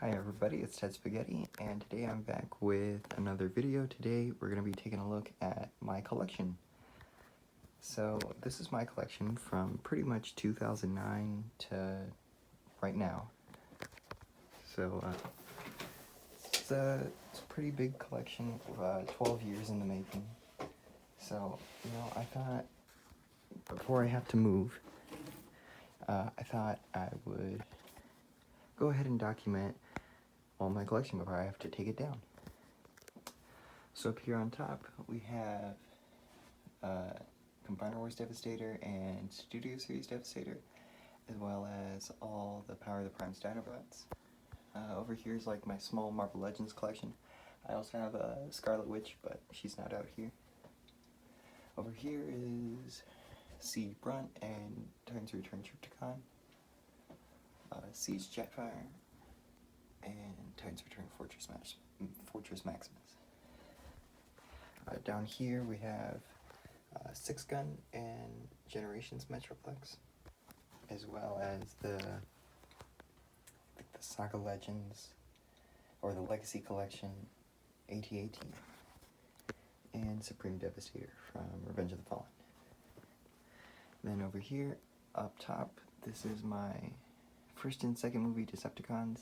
Hi everybody, it's Ted Spaghetti, and today I'm back with another video. Today we're going to be taking a look at my collection. So this is my collection from pretty much 2009 to right now. So it's a pretty big collection, 12 years in the making. So, I thought before I have to move, I thought I would go ahead and document all my collection before I have to take it down. So up here on top, we have Combiner Wars Devastator and Studio Series Devastator, as well as all the Power of the Prime's Dinobots. Over here is like my small Marvel Legends collection. I also have a Scarlet Witch, but she's not out here. Over here is Siege Brunt and Titans Return Trypticon, Siege Jetfire, and Titans Return Fortress Maximus. Down here we have Six Gun and Generations Metroplex, as well as the Saga Legends, or the Legacy Collection, AT-AT, and Supreme Devastator from Revenge of the Fallen. Then over here, up top, this is my first and second movie Decepticons.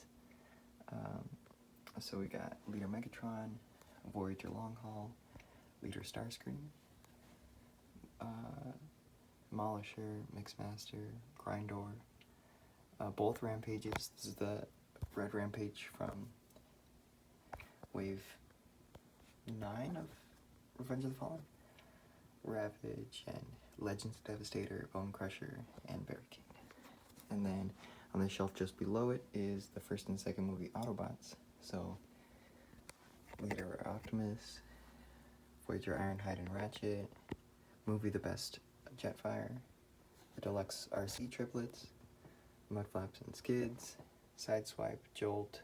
So we got Leader Megatron, Voyager Longhaul, Leader Starscream, Demolisher, Mixmaster, Grindor, both Rampages. This is the Red Rampage from Wave 9 of Revenge of the Fallen, Ravage, and Legends Devastator, Bone Crusher, and Barricade. And then on the shelf just below it is the first and second movie Autobots. So Leader Optimus, Voyager Ironhide and Ratchet, Movie The Best Jetfire, the Deluxe RC Triplets, Mudflaps and Skids, Sideswipe, Jolt,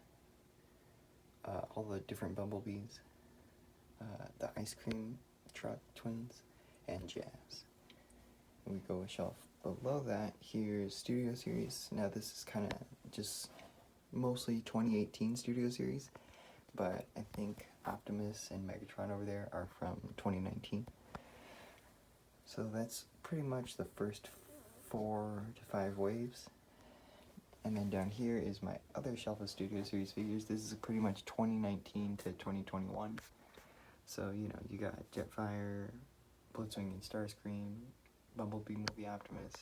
all the different Bumblebees, the Ice Cream Truck Twins, and Jazz. And we go a shelf below that. Here's Studio Series. Now this is kind of just mostly 2018 Studio Series, but I think Optimus and Megatron over there are from 2019. So that's pretty much the first 4 to 5 waves. And then down here is my other shelf of Studio Series figures. This is pretty much 2019 to 2021. So, you got Jetfire, Blitzwing and Starscream, Bumblebee Movie Optimus,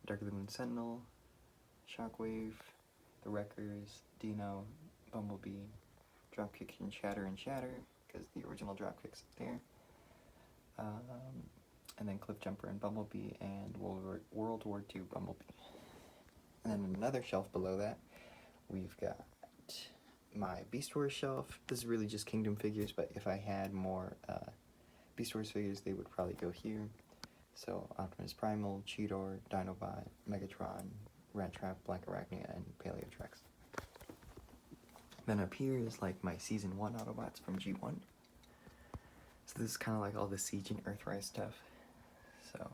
Dark of the Moon Sentinel, Shockwave, The Wreckers, Dino, Bumblebee, Dropkick and Shatter, because the original Dropkick's up there. And then Cliffjumper and Bumblebee, and World War II Bumblebee. And then another shelf below that, we've got my Beast Wars shelf. This is really just Kingdom figures, but if I had more Beast Wars figures, they would probably go here. So Optimus Primal, Cheetor, Dinobot, Megatron, Rat Trap, Black Arachnia, and Paleotrex. Then up here is like my Season 1 Autobots from G1. So this is kind of like all the Siege and Earthrise stuff. So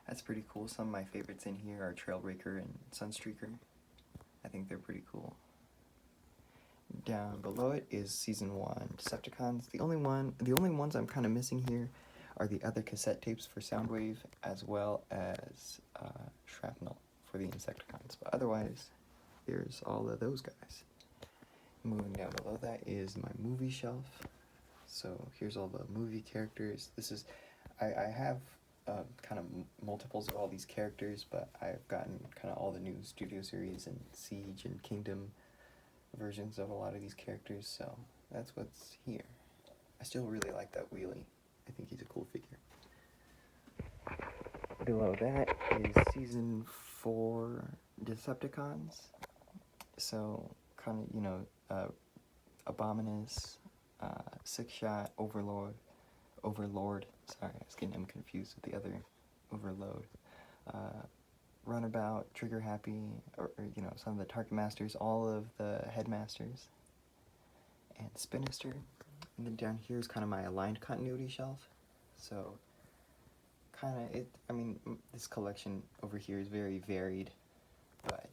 that's pretty cool. Some of my favorites in here are Trailbreaker and Sunstreaker. I think they're pretty cool. Down below it is Season 1 Decepticons. The only ones I'm kind of missing here are the other cassette tapes for Soundwave, as well as Shrapnel for the Insecticons. But otherwise, here's all of those guys. Moving down below that is my movie shelf. So here's all the movie characters. I have kind of multiples of all these characters, but I've gotten kind of all the new Studio Series and Siege and Kingdom versions of a lot of these characters, so that's what's here. I still really like that Wheelie. I think he's a cool figure. Below that is Season 4 Decepticons. So kind of, Abominus, Six Shot, Overlord, sorry, I was getting him confused with the other Overload, Runabout, Trigger Happy, or some of the Target Masters, all of the Headmasters, and Spinister. And then down here is kind of my aligned continuity shelf. So this collection over here is very varied, but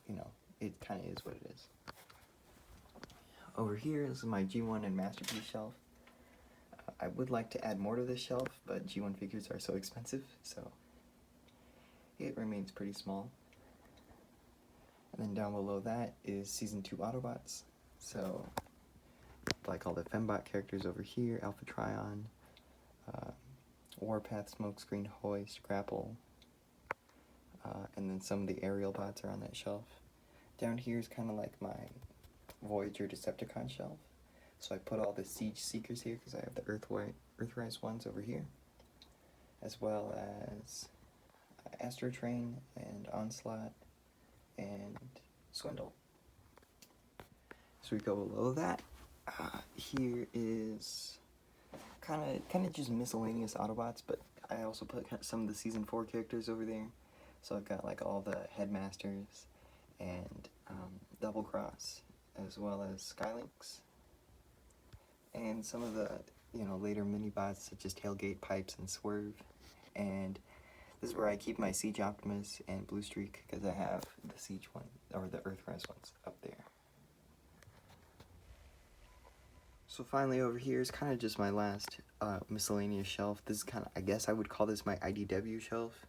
it kind of is what it is. Over here, this is my G1 and Masterpiece shelf. I would like to add more to this shelf, but G1 figures are so expensive, so it remains pretty small. And then down below that is Season 2 Autobots. So, like all the Fembot characters over here, Alpha Trion, Warpath, Smokescreen, Hoist, Grapple, and then some of the aerial bots are on that shelf. Down here is kind of like my Voyager Decepticon shelf. So I put all the Siege Seekers here because I have the Earthrise ones over here, as well as Astro Train and Onslaught and Swindle. So we go below that. Here is kind of just miscellaneous Autobots, but I also put some of the Season 4 characters over there. So I've got like all the Headmasters and Double Cross, as well as Skylinks, and some of the later mini bots such as Tailgate, Pipes, and Swerve. And this is where I keep my Siege Optimus and Blue Streak because I have the Siege one or the Earthrise ones up there. So finally over here is kind of just my last miscellaneous shelf. This is kind of, I guess I would call this my IDW shelf,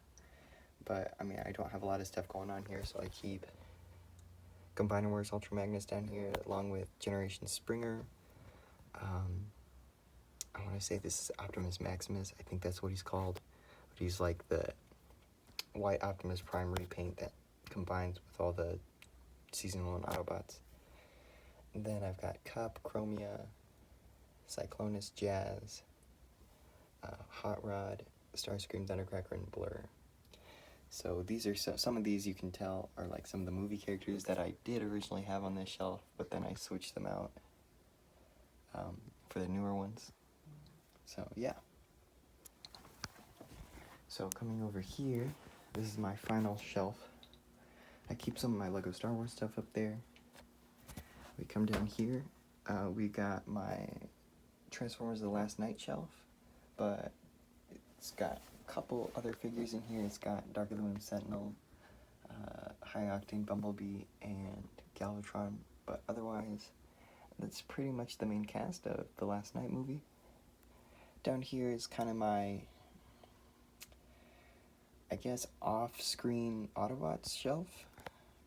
but I mean I don't have a lot of stuff going on here, so I keep Combiner Wars Ultra Magnus down here along with Generation Springer. I want to say this is Optimus Maximus, I think that's what he's called, but he's like the white Optimus Prime repaint that combines with all the Season 1 Autobots. And then I've got Cup, Chromia, Cyclonus, Jazz, Hot Rod, Starscream, Thundercracker, and Blur. So these are some of these you can tell are like some of the movie characters that I did originally have on this shelf, but then I switched them out for the newer ones. So yeah. So coming over here, this is my final shelf. I keep some of my Lego Star Wars stuff up there. We come down here, we got my Transformers The Last Night shelf, but it's got a couple other figures in here. It's got Dark of the Moon Sentinel, High Octane Bumblebee, and Galvatron, but otherwise, that's pretty much the main cast of the Last Night movie. Down here is kind of my, I guess, off-screen Autobots shelf,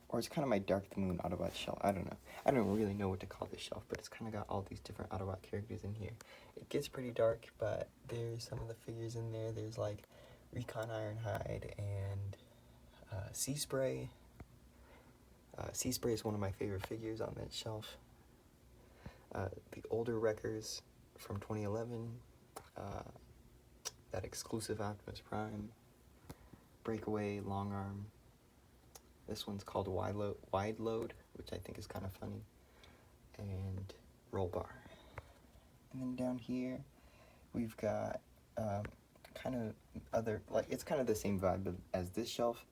or it's kind of my Dark of the Moon Autobot shelf. I don't know. I don't really know what to call this shelf, but it's kind of got all these different Autobot characters in here. It gets pretty dark, but there's some of the figures in there. There's like Recon Ironhide and Sea Spray. Sea Spray is one of my favorite figures on that shelf. The older Wreckers from 2011. That exclusive Optimus Prime. Breakaway, Long Arm. This one's called Wide Load, which I think is kind of funny, and Roll Bar. And then down here, we've got kind of other, like, it's kind of the same vibe as this shelf,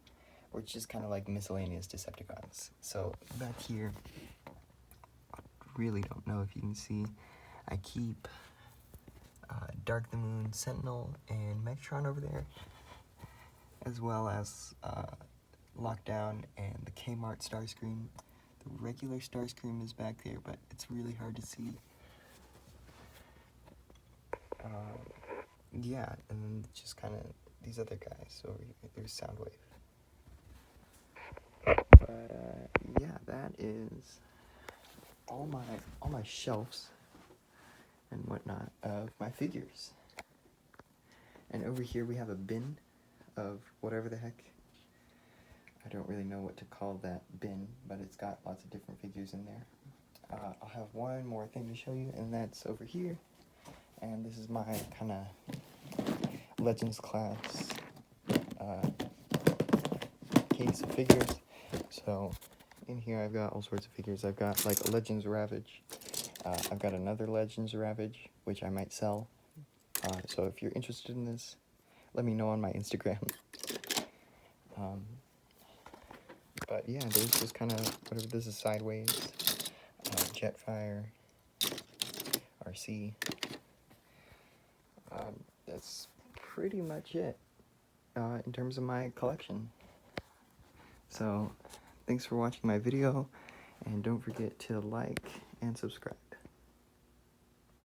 which is kind of like miscellaneous Decepticons. So back here, I really don't know if you can see, I keep Dark the Moon Sentinel and Megatron over there, as well as Lockdown and the Kmart Starscream. The regular Starscream is back there, but it's really hard to see. Yeah, and then just kind of these other guys over here. There's Soundwave. But yeah, that is all my shelves and whatnot of my figures. And over here we have a bin of whatever the heck. I don't really know what to call that bin, but it's got lots of different figures in there. I'll have one more thing to show you, and that's over here. And this is my kind of Legends class case of figures. So in here I've got all sorts of figures. I've got like a Legends Ravage. I've got another Legends Ravage, which I might sell. So if you're interested in this, let me know on my Instagram. But yeah, there's just kind of whatever. This is Sideways, Jetfire, RC. That's pretty much it in terms of my collection. So thanks for watching my video, And don't forget to like and subscribe.